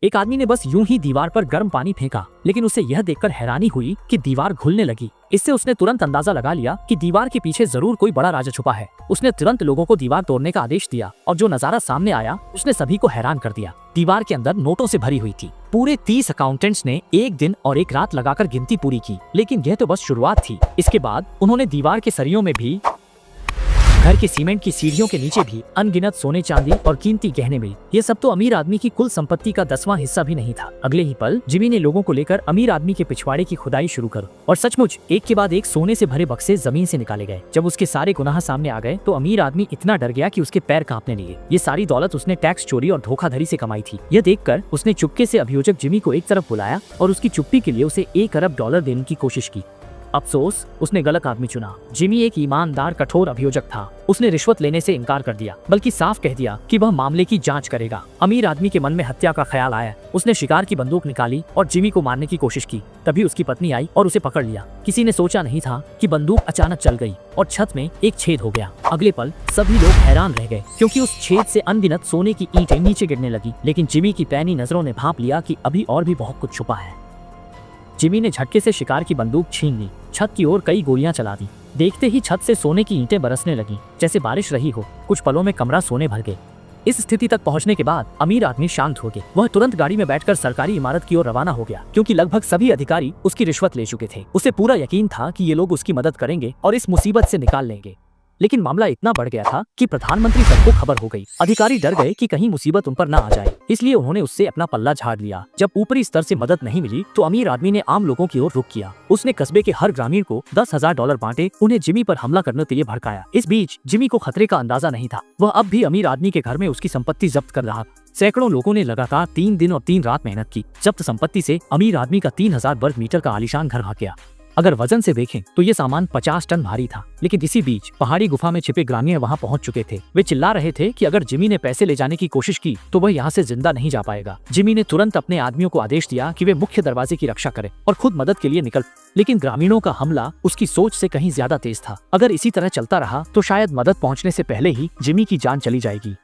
एक आदमी ने बस यूं ही दीवार पर गर्म पानी फेंका, लेकिन उसे यह देखकर हैरानी हुई कि दीवार घुलने लगी। इससे उसने तुरंत अंदाजा लगा लिया कि दीवार के पीछे जरूर कोई बड़ा राज छुपा है। उसने तुरंत लोगों को दीवार तोड़ने का आदेश दिया और जो नजारा सामने आया उसने सभी को हैरान कर दिया। दीवार के अंदर नोटों से भरी हुई थी। पूरे 30 अकाउंटेंट्स ने एक दिन और एक रात लगाकर गिनती पूरी की, लेकिन यह तो बस शुरुआत थी। इसके बाद उन्होंने दीवार के सरियों में भी, घर के सीमेंट की सीढ़ियों के नीचे भी अनगिनत सोने चांदी और कीमती गहने मिले। ये सब तो अमीर आदमी की कुल संपत्ति का 10वां हिस्सा भी नहीं था। अगले ही पल जिमी ने लोगों को लेकर अमीर आदमी के पिछवाड़े की खुदाई शुरू कर और सचमुच एक के बाद एक सोने से भरे बक्से जमीन से निकाले गए। जब उसके सारे गुनाह सामने आ गए तो अमीर आदमी इतना डर गया कि उसके पैर कांपने लगे। ये सारी दौलत उसने टैक्स चोरी और धोखाधड़ी से कमाई थी। यह देखकर उसने चुपके से अभियोजक जिमी को एक तरफ बुलाया और उसकी चुप्पी के लिए उसे $1 अरब देने की कोशिश की। अफसोस, उसने गलत आदमी चुना। जिमी एक ईमानदार कठोर अभियोजक था। उसने रिश्वत लेने से इनकार कर दिया, बल्कि साफ कह दिया कि वह मामले की जांच करेगा। अमीर आदमी के मन में हत्या का ख्याल आया। उसने शिकार की बंदूक निकाली और जिमी को मारने की कोशिश की। तभी उसकी पत्नी आई और उसे पकड़ लिया। किसी ने सोचा नहीं था कि बंदूक अचानक चल गई और छत में एक छेद हो गया। अगले पल सभी लोग हैरान रह गए, क्योंकि उस छेद से अनगिनत सोने की ईंटें नीचे गिरने लगी। लेकिन जिमी की पैनी नजरों ने भांप लिया कि अभी और भी बहुत कुछ छुपा है। जिमी ने झटके से शिकार की बंदूक छीन ली, छत की ओर कई गोलियां चला दी। देखते ही छत से सोने की ईंटें बरसने लगीं, जैसे बारिश रही हो। कुछ पलों में कमरा सोने भर गए। इस स्थिति तक पहुंचने के बाद अमीर आदमी शांत हो गए। वह तुरंत गाड़ी में बैठकर सरकारी इमारत की ओर रवाना हो गया, क्योंकि लगभग सभी अधिकारी उसकी रिश्वत ले चुके थे। उसे पूरा यकीन था कि ये लोग उसकी मदद करेंगे और इस मुसीबत से निकाल लेंगे। लेकिन मामला इतना बढ़ गया था कि प्रधानमंत्री तक को खबर हो गई। अधिकारी डर गए कि कहीं मुसीबत उन पर न आ जाए, इसलिए उन्होंने उससे अपना पल्ला झाड़ लिया। जब ऊपरी स्तर से मदद नहीं मिली तो अमीर आदमी ने आम लोगों की ओर रुख किया। उसने कस्बे के हर ग्रामीण को $10,000 बांटे, उन्हें जिमी पर हमला करने के लिए भड़काया। इस बीच जिमी को खतरे का अंदाजा नहीं था। वह अब भी अमीर आदमी के घर में उसकी संपत्ति जब्त कर रहा था। सैकड़ों लोगों ने लगातार 3 दिन और 3 रात मेहनत की। जब्त संपत्ति से अमीर आदमी का 3000 वर्ग मीटर का आलीशान घर भाग गया। अगर वजन से देखें तो ये सामान 50 टन भारी था। लेकिन इसी बीच पहाड़ी गुफा में छिपे ग्रामीण वहां पहुंच चुके थे। वे चिल्ला रहे थे कि अगर जिमी ने पैसे ले जाने की कोशिश की तो वह यहाँ से जिंदा नहीं जा पाएगा। जिमी ने तुरंत अपने आदमियों को आदेश दिया कि वे मुख्य दरवाजे की रक्षा करें और खुद मदद के लिए निकल। लेकिन ग्रामीणों का हमला उसकी सोच से कहीं ज्यादा तेज था। अगर इसी तरह चलता रहा तो शायद मदद पहुँचने से पहले ही जिमी की जान चली जाएगी।